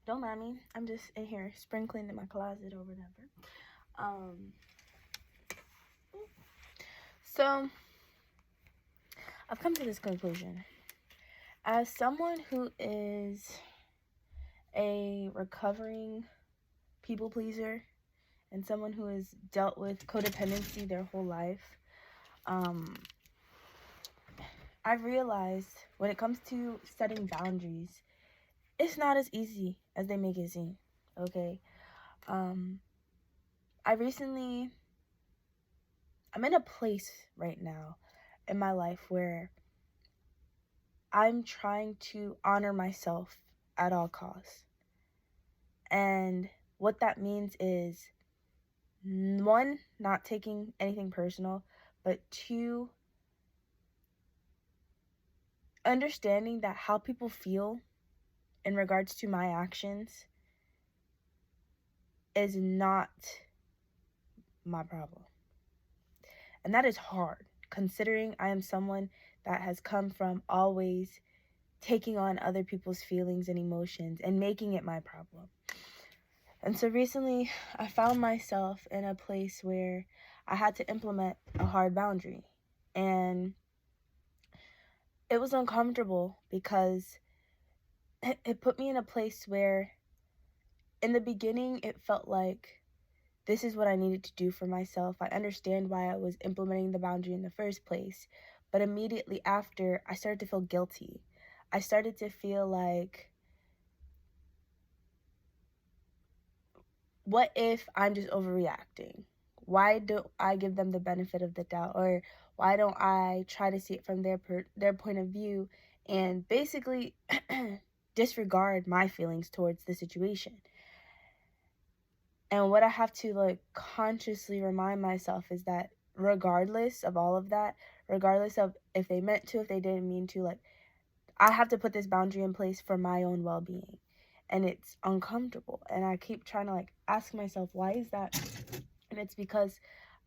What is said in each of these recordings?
Don't mind me. I'm just in here sprinkling in my closet or whatever. So I've come to this conclusion. As someone who is a recovering people pleaser and someone who has dealt with codependency their whole life, I've realized when it comes to setting boundaries, it's not as easy as they make it seem, okay? I'm in a place right now in my life where I'm trying to honor myself at all costs. And what that means is, one, not taking anything personal, but two, understanding that how people feel in regards to my actions is not my problem. And that is hard, considering I am someone that has come from always taking on other people's feelings and emotions and making it my problem. And so recently, I found myself in a place where I had to implement a hard boundary. And it was uncomfortable because it put me in a place where, in the beginning, it felt like this is what I needed to do for myself. I understand why I was implementing the boundary in the first place. But immediately after, I started to feel guilty. I started to feel like, what if I'm just overreacting? Why don't I give them the benefit of the doubt? Or why don't I try to see it from their point of view and basically disregard my feelings towards the situation? And what I have to consciously remind myself is that regardless of all of that, regardless of if they meant to, if they didn't mean to, I have to put this boundary in place for my own well-being. And it's uncomfortable. And I keep trying to ask myself, why is that? And it's because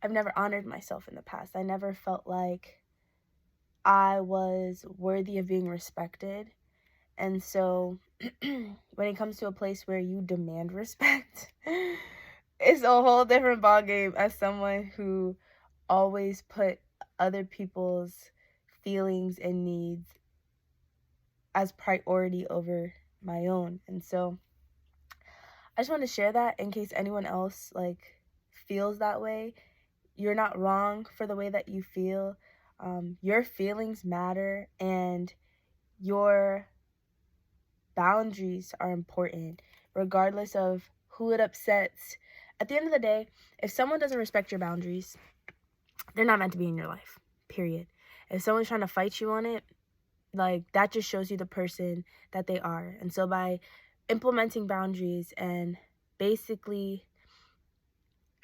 I've never honored myself in the past. I never felt like I was worthy of being respected. And so when it comes to a place where you demand respect, it's a whole different ballgame as someone who always put other people's feelings and needs as priority over my own. And so I just want to share that in case anyone else feels that way. You're not wrong for the way that you feel. Your feelings matter, and your boundaries are important, regardless of who it upsets. At the end of the day, if someone doesn't respect your boundaries, they're not meant to be in your life, period. If someone's trying to fight you on it, that just shows you the person that they are. And so by implementing boundaries and basically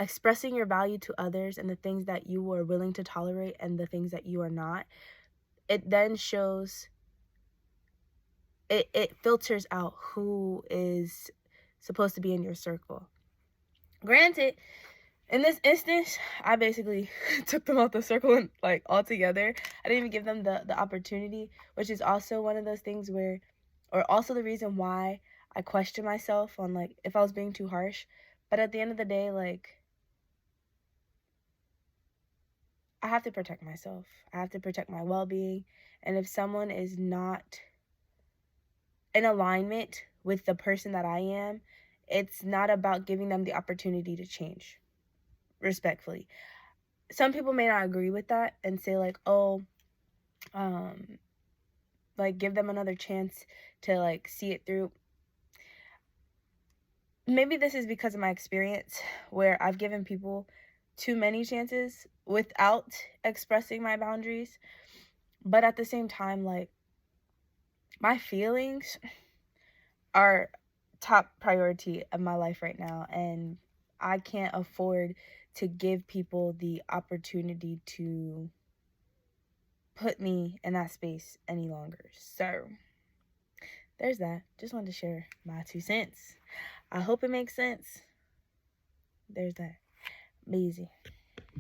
expressing your value to others and the things that you are willing to tolerate and the things that you are not, it then shows, it filters out who is supposed to be in your circle. Granted, in this instance, I basically took them out the circle and altogether. I didn't even give them the opportunity, which is also one of those things where, or also the reason why I question myself on if I was being too harsh. But at the end of the day, I have to protect myself. I have to protect my well-being. And if someone is not in alignment with the person that I am, it's not about giving them the opportunity to change, respectfully. Some people may not agree with that and say give them another chance to see it through. Maybe this is because of my experience where I've given people too many chances without expressing my boundaries. But at the same time, my feelings are top priority of my life right now, and I can't afford to give people the opportunity to put me in that space any longer. So there's that. Just wanted to share my 2 cents. I hope it makes sense. There's that. Be easy.